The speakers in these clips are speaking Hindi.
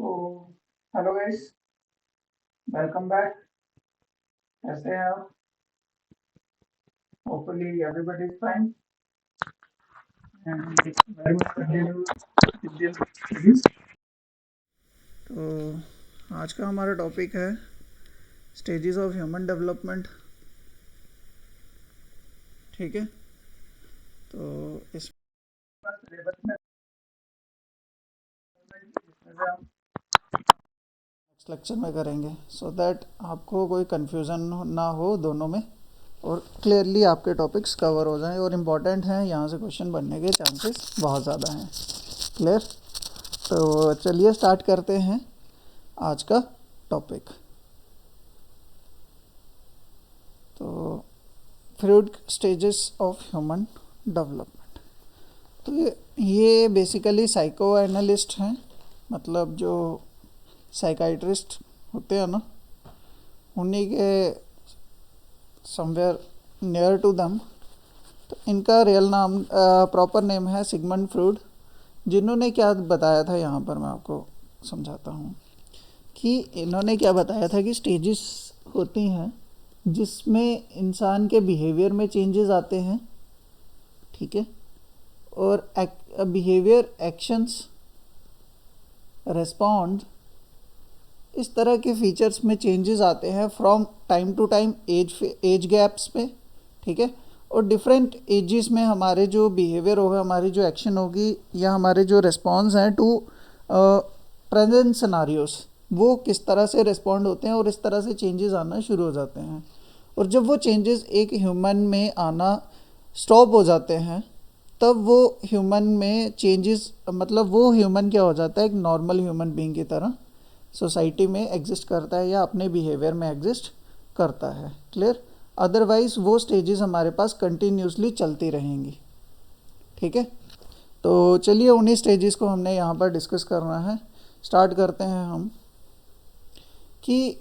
तो हेलो गाइस, वेलकम बैक। कैसे हैं आप? Hopefully everybody is fine and very much continue with your studies. तो आज का हमारा टॉपिक है स्टेजेस ऑफ ह्यूमन डेवलपमेंट। ठीक है, तो इस सिलेबस में हम नेक्स्ट लेक्चर में करेंगे सो दैट आपको कोई कंफ्यूजन ना हो दोनों में और क्लियरली आपके टॉपिक्स कवर हो जाएं और इम्पॉर्टेंट हैं। यहाँ से क्वेश्चन बनने के चांसेस बहुत ज़्यादा हैं। क्लियर? तो चलिए स्टार्ट करते हैं आज का टॉपिक। तो fruit stages of human development. तो ये बेसिकली साइको एनालिस्ट हैं, मतलब जो साइकाइट्रिस्ट होते हैं ना, उन्हीं के समवेयर नियर टू दम। तो इनका रियल नाम प्रॉपर नेम है सिगमंड फ्रूड। जिन्होंने क्या बताया था यहाँ पर मैं आपको समझाता हूँ कि इन्होंने क्या बताया था कि स्टेजेस होती हैं जिसमें इंसान के बिहेवियर में चेंजेस आते हैं। ठीक है, और बिहेवियर, एक्शंस, रेस्पॉन्ड, इस तरह के फीचर्स में चेंजेस आते हैं from time to time as gaps पे। ठीक है, और डिफरेंट एजेस में हमारे जो बिहेवियर होगा, हमारी जो एक्शन होगी या हमारे जो रिस्पॉन्स हैं टू प्रेजेंट सिनारियोस, वो किस तरह से रिस्पॉन्ड होते हैं और इस तरह से चेंजेस आना शुरू हो जाते हैं। और जब वो चेंजेस एक ह्यूमन में आना स्टॉप हो जाते हैं तब वो ह्यूमन में चेंजेस, मतलब वो ह्यूमन क्या हो जाता है, एक नॉर्मल ह्यूमन बीइंग की तरह सोसाइटी में एग्जिस्ट करता है या अपने बिहेवियर में एग्जिस्ट करता है। क्लियर? अदरवाइज वो स्टेजेस हमारे पास कंटिन्यूसली चलती रहेंगी। ठीक है, तो चलिए उन्हीं स्टेजेस को हमने यहाँ पर डिस्कस करना है। स्टार्ट करते हैं हम कि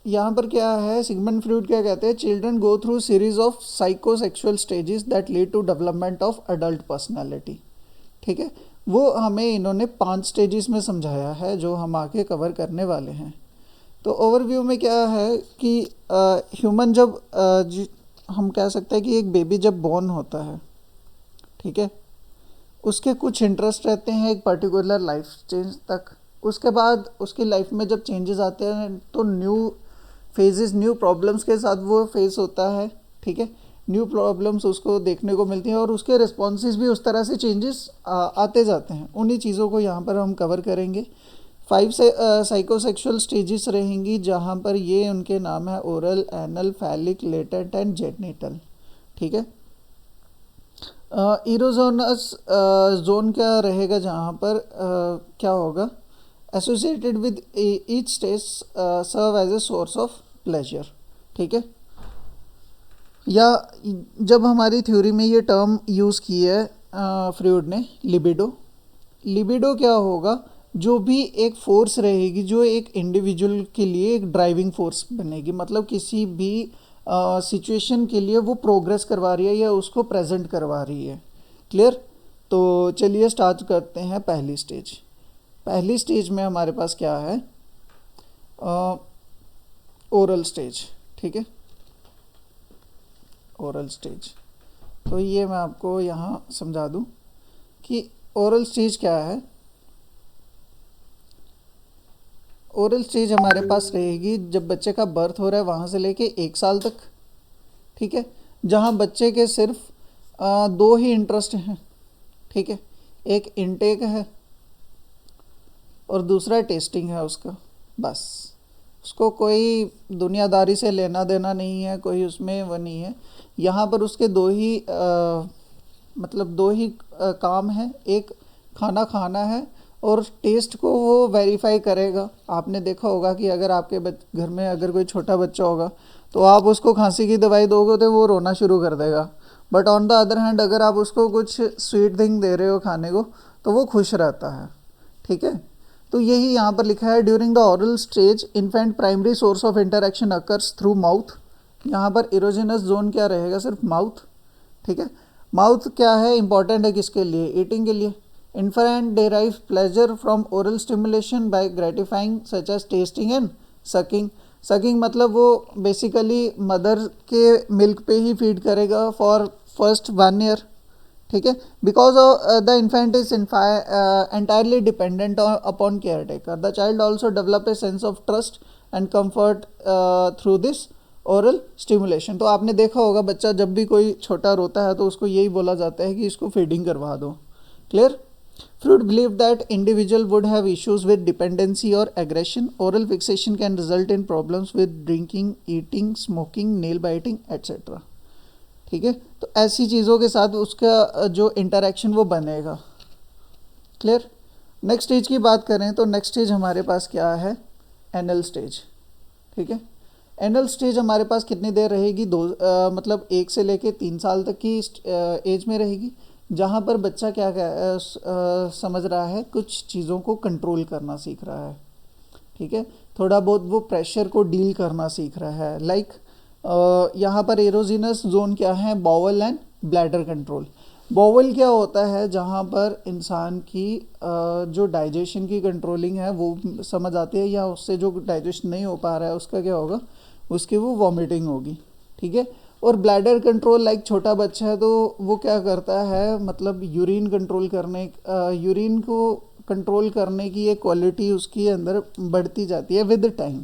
यहाँ पर क्या है। सिगमंड फ्रूड क्या कहते हैं, children go through series of psychosexual stages that lead to development of adult personality. ठीक है, वो हमें इन्होंने 5 स्टेजेस में समझाया है जो हम आगे कवर करने वाले हैं। तो ओवरव्यू में क्या है कि ह्यूमन जब हम कह सकते हैं कि एक बेबी जब बॉर्न होता है, ठीक है, उसके कुछ इंटरेस्ट रहते हैं एक पर्टिकुलर लाइफ स्टेज तक। उसके बाद उसकी लाइफ में जब चेंजेस आते हैं तो न्यू फेजेस, न्यू प्रॉब्लम्स के साथ वो फेस होता है। ठीक है, न्यू प्रॉब्लम्स उसको देखने को मिलती हैं और उसके रिस्पॉन्सेज भी उस तरह से चेंजेस आते जाते हैं। उन्हीं चीज़ों को यहाँ पर हम कवर करेंगे। 5 से साइकोसेक्सुअल स्टेजेस रहेंगी जहाँ पर ये उनके नाम है oral, anal, phallic, latent and genital. ठीक है, इरोजोनस जोन क्या रहेगा जहाँ पर क्या होगा, associated with each stage serve as a source of pleasure. ठीक है, या जब हमारी थ्योरी में ये टर्म यूज़ की है फ्रूड ने, लिबिडो। लिबिडो क्या होगा, जो भी एक फोर्स रहेगी जो एक इंडिविजुअल के लिए एक ड्राइविंग फोर्स बनेगी, मतलब किसी भी सिचुएशन के लिए वो प्रोग्रेस करवा रही है या उसको प्रेजेंट करवा रही है। क्लियर? तो चलिए स्टार्ट करते हैं पहली स्टेज। पहली स्टेज में हमारे पास क्या है, ओरल स्टेज। ठीक है, ओरल स्टेज। तो ये मैं आपको यहाँ समझा दूँ कि ओरल स्टेज क्या है। ओरल स्टेज हमारे पास रहेगी जब बच्चे का बर्थ हो रहा है वहाँ से लेके 1 साल तक। ठीक है, जहाँ बच्चे के सिर्फ 2 ही इंटरेस्ट हैं। ठीक है, एक इनटेक है और दूसरा टेस्टिंग है उसका। बस उसको कोई दुनियादारी से लेना देना नहीं है, कोई उसमें वो नहीं है। यहाँ पर उसके 2 ही मतलब 2 ही काम है। एक खाना खाना है और टेस्ट को वो वेरीफाई करेगा। आपने देखा होगा कि अगर आपके घर में अगर कोई छोटा बच्चा होगा तो आप उसको खांसी की दवाई दोगे तो वो रोना शुरू कर देगा। But on the other hand अगर आप उसको कुछ स्वीट थिंग दे रहे हो खाने को तो वो खुश रहता है। ठीक है, तो यही यहाँ पर लिखा है, during the oral stage infant primary source of interaction occurs through mouth. यहाँ पर इरोजेनस जोन क्या रहेगा, सिर्फ माउथ। ठीक है, माउथ क्या है, इंपॉर्टेंट है किसके लिए, ईटिंग के लिए। Infant derives pleasure from oral stimulation by gratifying such as tasting and sucking. Sucking मतलब वो बेसिकली मदर के मिल्क पे ही फीड करेगा फॉर फर्स्ट 1 year, ठीक है, because the infant is entirely dependent upon care taker. The child also develop a sense of trust and comfort through this oral stimulation. तो आपने देखा होगा बच्चा जब भी कोई छोटा रोता है तो उसको यही बोला जाता है कि इसको फीडिंग करवा दो. Clear. Freud believed that individual would have issues with dependency or aggression. Oral fixation can result in problems with drinking, eating, smoking, nail biting, etc. ठीक है, तो ऐसी चीज़ों के साथ उसका जो इंटरेक्शन वो बनेगा. क्लियर. नेक्स्ट स्टेज की बात करें तो नेक्स्ट स्टेज हमारे पास क्या है, एनल स्टेज. ठीक है, एनल स्टेज हमारे पास कितनी देर रहेगी, मतलब 1 से लेके 3 साल तक की एज में रहेगी, जहाँ पर बच्चा क्या समझ रहा है, कुछ चीज़ों को कंट्रोल करना सीख रहा है. ठीक है, थोड़ा बहुत वो प्रेशर को डील करना सीख रहा है. लाइक यहाँ पर एरोजिनस जोन क्या है, bowel and bladder control. Bowel क्या होता है, जहाँ पर इंसान की जो डाइजेशन की कंट्रोलिंग है वो समझ आती है, या उससे जो डाइजेशन नहीं हो पा रहा है उसका क्या होगा, उसकी वो वॉमिटिंग होगी. ठीक है, और ब्लैडर कंट्रोल लाइक छोटा बच्चा है तो वो क्या करता है, मतलब यूरिन यूरिन को कंट्रोल करने की ये क्वालिटी उसके अंदर बढ़ती जाती है विद टाइम.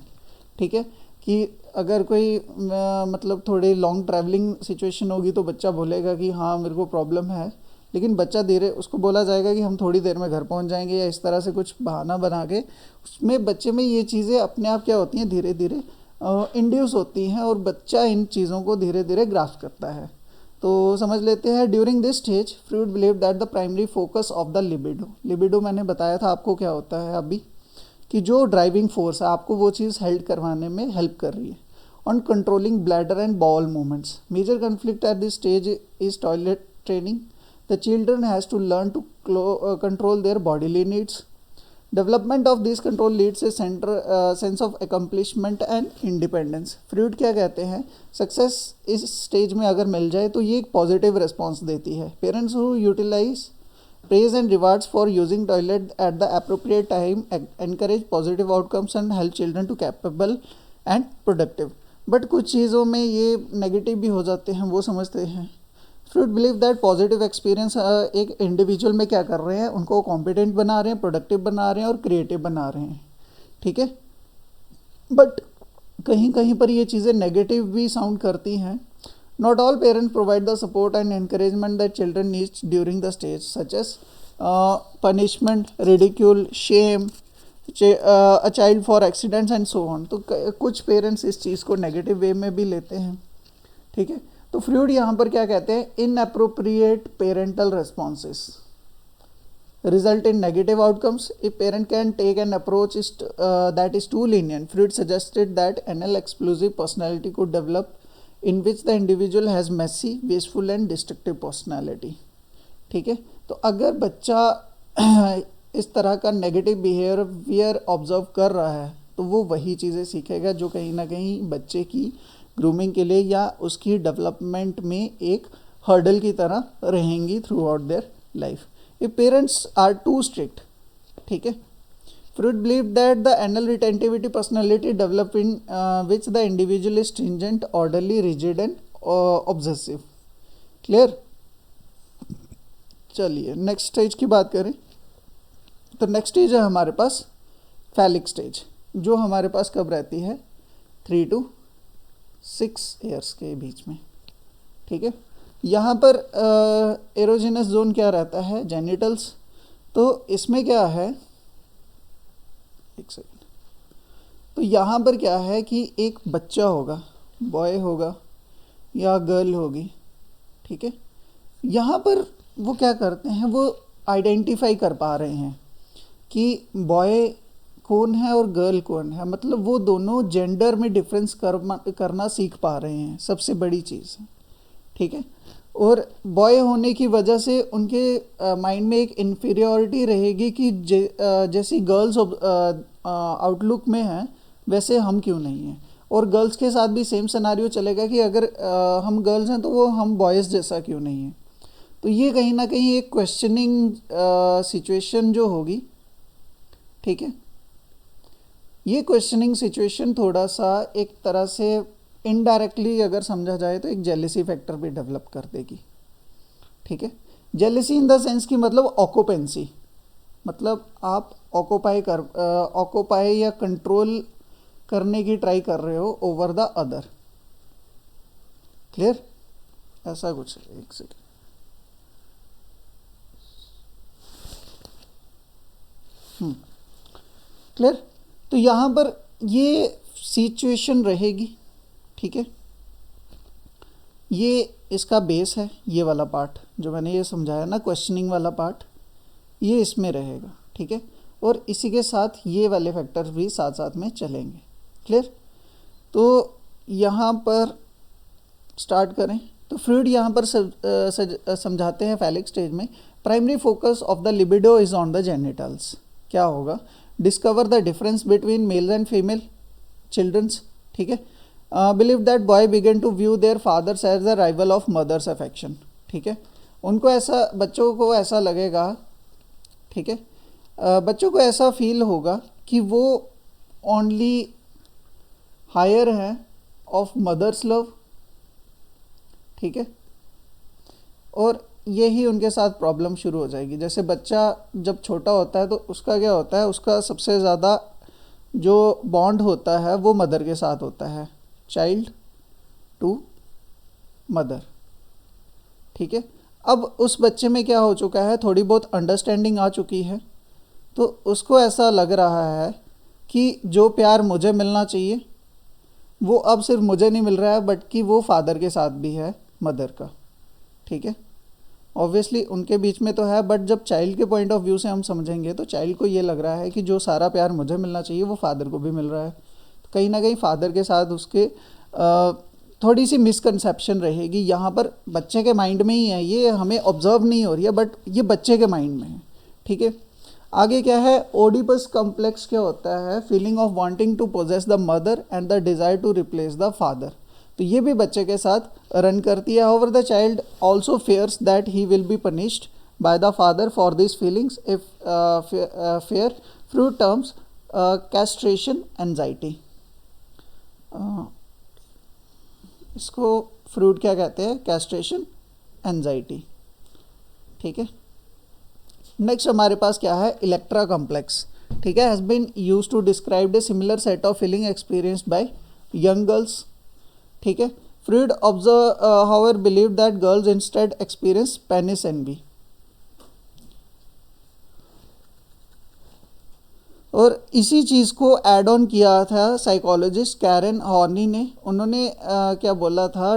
ठीक है, कि अगर कोई मतलब थोड़ी लॉन्ग ट्रैवलिंग सिचुएशन होगी तो बच्चा बोलेगा कि हाँ मेरे को प्रॉब्लम है, लेकिन बच्चा धीरे उसको बोला जाएगा कि हम थोड़ी देर में घर पहुंच जाएंगे, या इस तरह से कुछ बहाना बना के उसमें बच्चे में ये चीज़ें अपने आप क्या होती हैं, धीरे धीरे इंड्यूस होती हैं, और बच्चा इन चीज़ों को धीरे धीरे ग्रास्प करता है. तो समझ लेते हैं. During this stage Freud believe that the primary focus of the libido मैंने बताया था आपको क्या होता है अभी, कि जो ड्राइविंग फोर्स है आपको वो चीज़ हेल्ड करवाने में हेल्प कर रही है, on controlling bladder and bowel movements. Major conflict at this stage is toilet training. The children has to learn to control their bodily needs. Development of this control leads a sense of accomplishment and independence. Freud क्या कहते हैं, सक्सेस इस स्टेज में अगर मिल जाए तो ये एक पॉजिटिव रिस्पॉन्स देती है. Parents who utilize praise and rewards for using toilet at the appropriate time encourage positive outcomes and help children to capable and productive. But कुछ चीज़ों में ये नेगेटिव भी हो जाते हैं, वो समझते हैं. Freud believe that positive experience एक इंडिविजुअल में क्या कर रहे हैं, उनको कॉम्पिटेंट बना रहे हैं, प्रोडक्टिव बना रहे हैं और क्रिएटिव बना रहे हैं. ठीक है, बट कहीं कहीं पर ये चीज़ें नेगेटिव भी साउंड करती हैं. Not all parents provide the support and encouragement that children needs during the stage, such as punishment, ridicule, shame, a child for accidents and so on. तो कुछ पेरेंट्स इस चीज़ को नेगेटिव वे में भी लेते हैं. ठीक है, तो फ्रूड यहाँ पर क्या कहते हैं, inappropriate parental responses result in negative outcomes. If parent can take an approach that is too lenient, Freud suggested that anal explosive personality could develop in which the individual has messy, wasteful and destructive personality. ठीक है, तो अगर बच्चा इस तरह का नेगेटिव बिहेवियर ऑब्जर्व कर रहा है तो वो वही चीज़ें सीखेगा जो कहीं ना कहीं बच्चे की ग्रूमिंग के लिए या उसकी डेवलपमेंट में एक हर्डल की तरह रहेंगी throughout their life. If parents are too strict, ठीक है, Freud believed that the anal retentivity personality developed in which the individual is stringent, orderly, rigid and obsessive. Clear? चलिए नेक्स्ट स्टेज की बात करें तो नेक्स्ट स्टेज है हमारे पास फैलिक स्टेज, जो हमारे पास कब रहती है, 3 to 6 years के बीच में. ठीक है, यहाँ पर एरोजिनस जोन क्या रहता है, जेनिटल्स. तो इसमें क्या है, एक सेकेंड, तो यहाँ पर क्या है कि एक बच्चा होगा, बॉय होगा या गर्ल होगी. ठीक है, यहाँ पर वो क्या करते हैं, वो आइडेंटिफाई कर पा रहे हैं कि बॉय कौन है और गर्ल कौन है, मतलब वो दोनों जेंडर में डिफरेंस करना सीख पा रहे हैं, सबसे बड़ी चीज़ है. ठीक है, और बॉय होने की वजह से उनके माइंड में एक इन्फीरियॉरिटी रहेगी कि जैसी गर्ल्स आउटलुक में है वैसे हम क्यों नहीं हैं. और गर्ल्स के साथ भी सेम सिनेरियो चलेगा कि अगर हम गर्ल्स हैं तो वो हम बॉयज़ जैसा क्यों नहीं हैं. तो ये कहीं ना कहीं एक क्वेश्चनिंग सिचुएशन जो होगी, ठीक है, ये क्वेश्चनिंग सिचुएशन थोड़ा सा एक तरह से इनडायरेक्टली अगर समझा जाए तो एक जेलिसी फैक्टर भी डेवलप कर देगी, ठीक है। जेलिसी इन द सेंस की मतलब ऑक्यूपेंसी, मतलब आप ऑक्यूपाई या कंट्रोल करने की ट्राई कर रहे हो ओवर द अदर। क्लियर? ऐसा कुछ है। एक सेकेंड। क्लियर? तो यहाँ पर ये सिचुएशन रहेगी, ठीक है। ये इसका बेस है, ये वाला पार्ट जो मैंने ये समझाया ना, क्वेश्चनिंग वाला पार्ट, ये इसमें रहेगा, ठीक है। और इसी के साथ ये वाले फैक्टर्स भी साथ साथ में चलेंगे। क्लियर? तो यहाँ पर स्टार्ट करें तो फ्रूड यहाँ पर समझाते हैं फैलिक स्टेज में primary focus of the libido is on the genitals. क्या होगा? Discover the difference between male and female childrens, ठीक है। Believe that boy began to view their fathers as the rival of mothers affection, ठीक है। उनको ऐसा, बच्चों को ऐसा लगेगा, ठीक है, बच्चों को ऐसा फील होगा कि वो ओनली हायर है ऑफ मदर्स लव, ठीक है। और यही उनके साथ प्रॉब्लम शुरू हो जाएगी। जैसे बच्चा जब छोटा होता है तो उसका क्या होता है, उसका सबसे ज़्यादा जो बॉन्ड होता है वो मदर के साथ होता है, चाइल्ड टू मदर, ठीक है। अब उस बच्चे में क्या हो चुका है, थोड़ी बहुत अंडरस्टैंडिंग आ चुकी है, तो उसको ऐसा लग रहा है कि जो प्यार मुझे मिलना चाहिए वो अब सिर्फ मुझे नहीं मिल रहा है, बट कि वो फादर के साथ भी है, मदर का, ठीक है। ऑब्वियसली उनके बीच में तो है, बट जब चाइल्ड के पॉइंट ऑफ व्यू से हम समझेंगे तो चाइल्ड को ये लग रहा है कि जो सारा प्यार मुझे मिलना चाहिए वो फादर को भी मिल रहा है। तो कहीं ना कहीं फादर के साथ उसके थोड़ी सी मिसकंसेप्शन रहेगी। यहाँ पर बच्चे के माइंड में ही है, ये हमें ऑब्जर्व नहीं हो रही है, बट ये बच्चे के माइंड में है, ठीक है। आगे क्या है, ओडिपस कॉम्प्लेक्स क्या होता है, feeling of wanting to possess the mother and the desire to replace the father. तो ये भी बच्चे के साथ रन करती है। However the child also fears that he will be punished by the father for this feelings if fear through terms castration anxiety. इसको फ्रूड क्या कहते हैं, कैस्ट्रेशन एंजाइटी, ठीक है। नेक्स्ट हमारे पास क्या है, इलेक्ट्रा कॉम्प्लेक्स, ठीक है, has been use to describe the similar set of feeling experienced by young girls, ठीक है। Freud observe however believe that girls instead experience penis envy. और इसी चीज़ को ऐड ऑन किया था साइकोलॉजिस्ट कैरन हॉर्नी ने। उन्होंने क्या बोला था,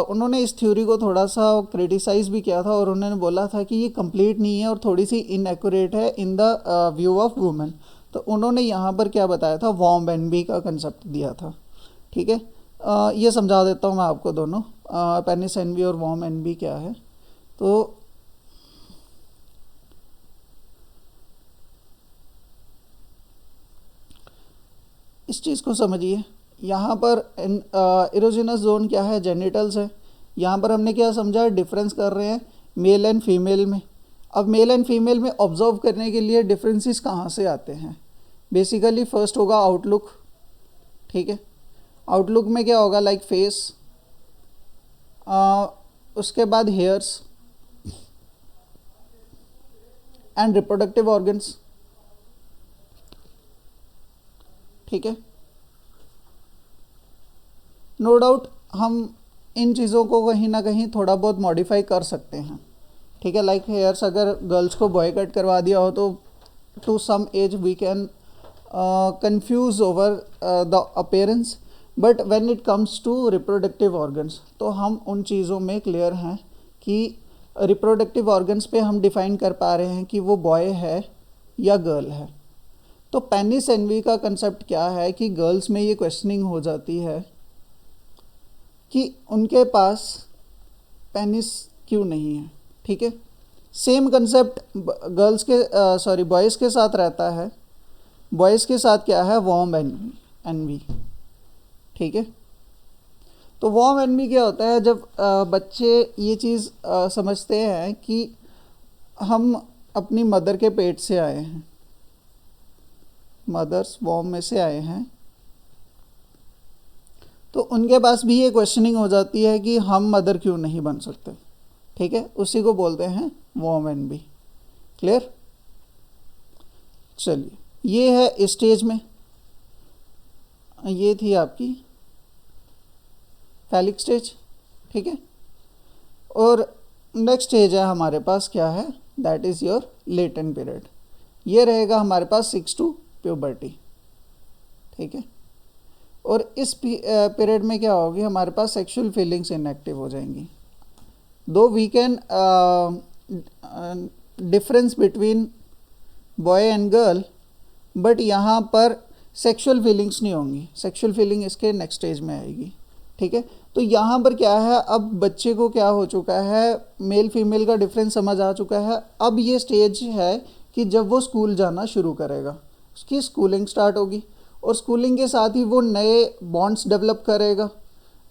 उन्होंने इस थ्योरी को थोड़ा सा क्रिटिसाइज भी किया था और उन्होंने बोला था कि ये कंप्लीट नहीं है और थोड़ी सी इनएक्यूरेट है in the view of women. तो उन्होंने यहाँ पर क्या बताया था, वॉर्म एनवी का कंसेप्ट दिया था, ठीक है। ये समझा देता हूँ मैं आपको दोनों, पेनिस एनवी और वॉर्म एनवी क्या है। तो इस चीज़ को समझिए, यहाँ पर इरोजिनस जोन क्या है, जेनिटल्स है। यहाँ पर हमने क्या समझा, डिफरेंस कर रहे हैं मेल एंड फीमेल में। अब मेल एंड फीमेल में ऑब्जर्व करने के लिए डिफरेंसेस कहाँ से आते हैं, बेसिकली फर्स्ट होगा आउटलुक, ठीक है। आउटलुक में क्या होगा, लाइक फेस, उसके बाद हेयर्स एंड रिप्रोडक्टिव ऑर्गन्स, ठीक है। नो डाउट हम इन चीज़ों को कहीं ना कहीं थोड़ा बहुत मॉडिफाई कर सकते हैं, ठीक है। लाइक हेयर्स अगर गर्ल्स को बॉय कट करवा दिया हो तो to some age we can confuse over the appearance, but when it comes to reproductive organs तो हम उन चीज़ों में क्लियर हैं कि रिप्रोडक्टिव ऑर्गन्स पे हम डिफ़ाइन कर पा रहे हैं कि वो बॉय है या गर्ल है। तो पेनिस एनवी का कंसेप्ट क्या है कि गर्ल्स में ये क्वेश्चनिंग हो जाती है कि उनके पास पेनिस क्यों नहीं है, ठीक है। सेम कंसेप्ट गर्ल्स के बॉयज़ के साथ रहता है। बॉयज़ के साथ क्या है, वॉर्म एनवी, ठीक है। तो वॉर्म एनवी क्या होता है, जब बच्चे ये चीज़ समझते हैं कि हम अपनी मदर के पेट से आए हैं, मदर्स वॉर्म में से आए हैं, तो उनके पास भी ये क्वेश्चनिंग हो जाती है कि हम मदर क्यों नहीं बन सकते। ठीक है, उसी को बोलते हैं वॉर्म एनवी। क्लियर? चलिए, ये है स्टेज में, ये थी आपकी फैलिक स्टेज। ठीक है, और नेक्स्ट स्टेज है हमारे पास, क्या है, that is your latent period. ये रहेगा हमारे पास 6 टू प्यूबर्टी। ठीक है, और इस पीरियड में क्या होगी, हमारे पास सेक्सुअल फीलिंग्स इनएक्टिव हो जाएंगी। दो we can difference between boy and girl, but यहाँ पर सेक्सुअल फीलिंग्स नहीं होंगी, सेक्सुअल फीलिंग इसके नेक्स्ट स्टेज में आएगी। ठीक है, तो यहाँ पर क्या है, अब बच्चे को क्या हो चुका है, मेल फीमेल का डिफरेंस समझ आ चुका है। अब ये स्टेज है कि जब वो स्कूल जाना शुरू करेगा, उसकी स्कूलिंग स्टार्ट होगी, और स्कूलिंग के साथ ही वो नए बॉन्ड्स डेवलप करेगा,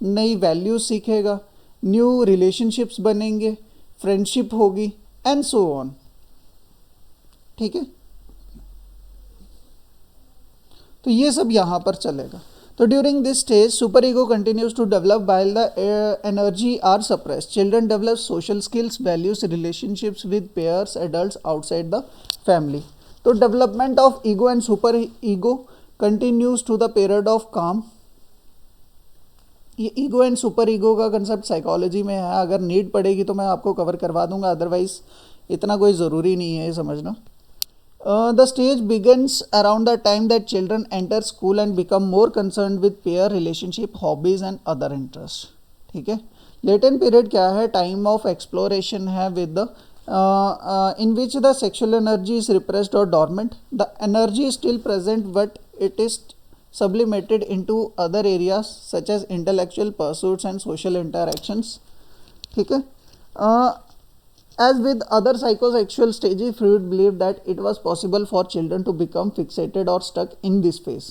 नई वैल्यूज सीखेगा, न्यू रिलेशनशिप्स बनेंगे, फ्रेंडशिप होगी, एंड सो ऑन। ठीक है, तो ये सब यहाँ पर चलेगा। तो during this stage super ego continues to develop while the energy are suppressed. Children develop social skills, values, relationships with peers, adults outside the family. तो development of ego and super ego continues to the period of calm. ये ईगो एंड सुपर ईगो का कंसेप्ट साइकोलॉजी में है, अगर नीड पड़ेगी तो मैं आपको कवर करवा दूंगा, अदरवाइज इतना कोई ज़रूरी नहीं है ये समझना। The stage begins around the time that children enter school and become more concerned with peer relationship, hobbies and other interests. ठीक है, latent period क्या है, time of exploration है with the in which the sexual energy is repressed or dormant. The energy is still present but it is sublimated into other areas such as intellectual pursuits and social interactions. ठीक है, as with other psychosexual stages, Freud believed that it was possible for children to become fixated or stuck in this phase.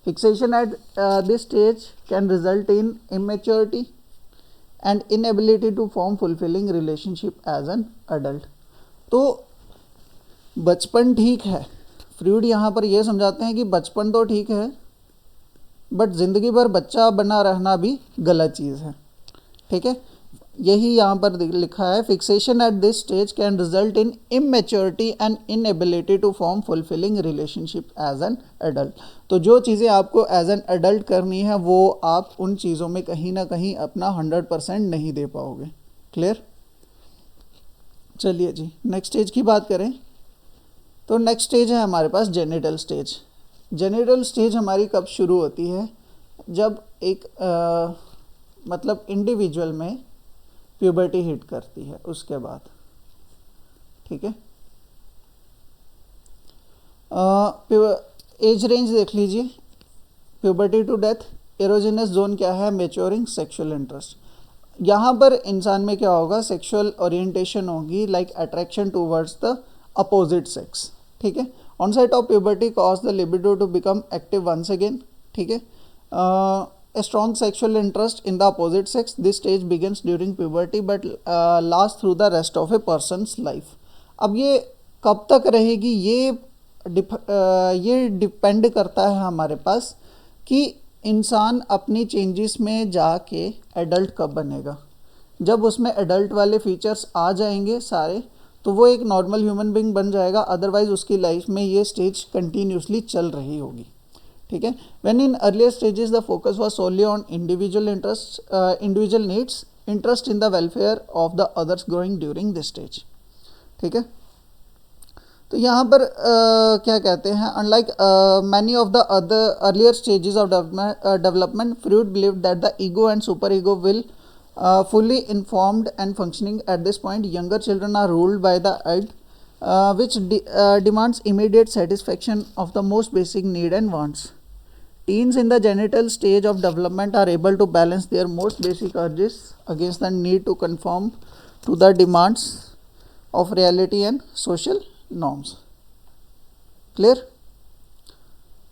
Fixation at this stage can result in immaturity and inability to form fulfilling relationship as an adult. तो बचपन ठीक है, फ्रूड यहाँ पर यह समझाते हैं कि बचपन तो ठीक है, बट ज़िंदगी भर बच्चा बना रहना भी गलत चीज़ है। ठीक है, यही यहाँ पर लिखा है, fixation at this stage can result in immaturity and inability to form fulfilling relationship as an adult. तो जो चीज़ें आपको एज एन एडल्ट करनी है वो आप उन चीज़ों में कहीं ना कहीं अपना 100% नहीं दे पाओगे। क्लियर? चलिए जी, नेक्स्ट स्टेज की बात करें तो नेक्स्ट स्टेज है हमारे पास जेनिटल स्टेज। जेनिटल स्टेज हमारी कब शुरू होती है, जब एक मतलब इंडिविजुअल में प्यूबर्टी हिट करती है, उसके बाद। ठीक है, एज रेंज देख लीजिए, puberty to death. Erogenous zone क्या है, मेच्योरिंग सेक्सुअल इंटरेस्ट। यहाँ पर इंसान में क्या होगा, सेक्सुअल ओरिएंटेशन होगी, like attraction towards the opposite sex. ठीक है, onset of puberty cause the libido to become active once again. ठीक है, a strong sexual interest in the opposite sex. This stage begins during puberty but lasts through the rest of a person's life. अब ये कब तक रहेगी, ये डिपेंड करता है हमारे पास कि इंसान अपनी चेंजेस में जाके एडल्ट कब बनेगा। जब उसमें एडल्ट वाले फीचर्स आ जाएंगे सारे, तो वो एक नॉर्मल ह्यूमन बीइंग बन जाएगा, अदरवाइज उसकी लाइफ में ये स्टेज कंटिन्यूसली चल रही होगी। ठीक है, when in earlier stages the focus was solely on individual interest, individual needs, interest in the welfare of the others growing during this stage. ठीक है, तो यहाँ पर क्या कहते हैं, unlike many of the other earlier stages of development, Freud believe that the ego and super ego will fully informed and functioning at this point. Younger children are ruled by the id, which demands immediate satisfaction of the most basic need and wants. Teens in the genital stage of development are able to balance their most basic urges against the need to conform to the demands of reality and social norms. Clear?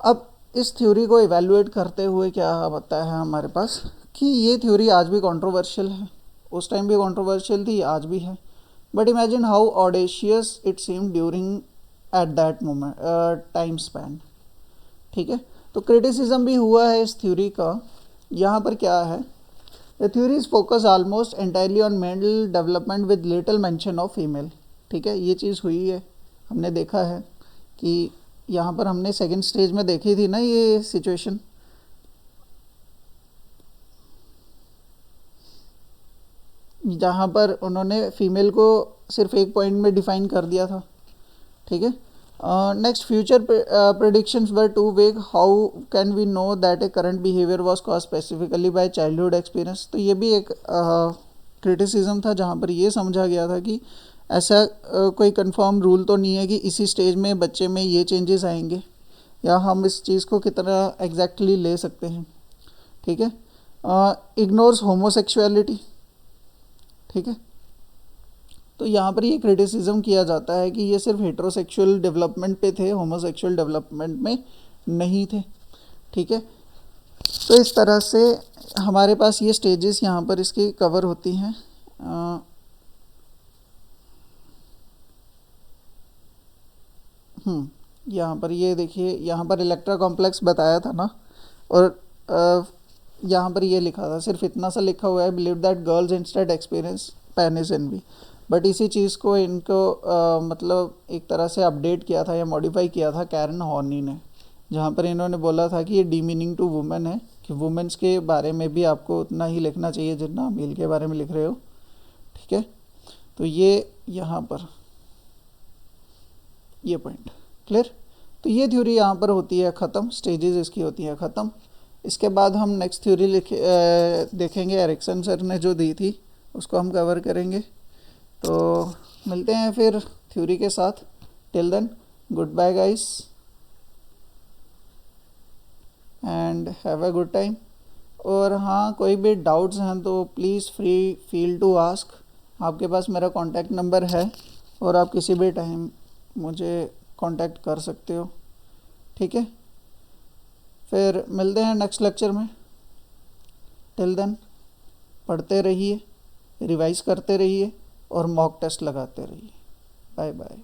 अब इस थ्योरी को इवेल्युएट करते हुए क्या बताया है हमारे पास कि ये थ्योरी आज भी कंट्रोवर्शियल है, उस टाइम भी कंट्रोवर्शियल थी, आज भी है, but imagine how audacious it seem during at that moment time span. ठीक है, तो क्रिटिसिज्म भी हुआ है इस थ्योरी का। यहाँ पर क्या है, the theory is focus almost entirely on male development with little mention of female. ठीक है, ये चीज़ हुई है, हमने देखा है कि यहाँ पर हमने सेकंड स्टेज में देखी थी ना ये सिचुएशन। जहाँ पर उन्होंने फीमेल को सिर्फ एक पॉइंट में डिफाइन कर दिया था। ठीक है, next future predictions were too vague, how can we know that a current behaviour was caused specifically by childhood experience. तो ये भी एक क्रिटिसिज्म था जहाँ पर ये समझा गया था कि ऐसा कोई कंफर्म रूल तो नहीं है कि इसी स्टेज में बच्चे में ये चेंजेस आएंगे, या हम इस चीज़ को कितना एग्जैक्टली ले सकते हैं। ठीक है, इग्नोर्स होमोसेक्सुअलिटी। ठीक है, तो यहाँ पर ये क्रिटिसिज्म किया जाता है कि ये सिर्फ हेट्रोसेक्सुअल डेवलपमेंट पे थे, होमोसेक्सुअल डेवलपमेंट में नहीं थे। ठीक है, तो इस तरह से हमारे पास ये स्टेजेस यहाँ पर इसकी कवर होती हैं। यहाँ पर ये देखिए, यहाँ पर इलेक्ट्रा कॉम्प्लेक्स बताया था ना, और यहाँ पर ये लिखा था, सिर्फ इतना सा लिखा हुआ है, believe that girls instead experience penis envy. But इसी चीज़ को इनको मतलब एक तरह से अपडेट किया था या मॉडिफाई किया था कैरन हॉर्नी ने, जहाँ पर इन्होंने बोला था कि ये डीमीनिंग टू वुमेन है, कि वुमेन्स के बारे में भी आपको उतना ही लिखना चाहिए जितना मेल के बारे में लिख रहे हो। ठीक है, तो ये यहाँ पर ये पॉइंट क्लियर। तो ये थ्योरी यहाँ पर होती है ख़त्म, स्टेजेस इसकी होती हैं ख़त्म। इसके बाद हम नेक्स्ट थ्योरी देखेंगे, एरिक्सन सर ने जो दी थी उसको हम कवर करेंगे। तो मिलते हैं फिर थ्योरी के साथ। Till then, goodbye guys and have a good time. और हाँ, कोई भी डाउट्स हैं तो please free feel to ask. आपके पास मेरा कॉन्टैक्ट नंबर है और आप किसी भी टाइम मुझे कांटेक्ट कर सकते हो। ठीक है, फिर मिलते हैं नेक्स्ट लेक्चर में। टिल देन, पढ़ते रहिए, रिवाइज करते रहिए और मॉक टेस्ट लगाते रहिए। Bye bye.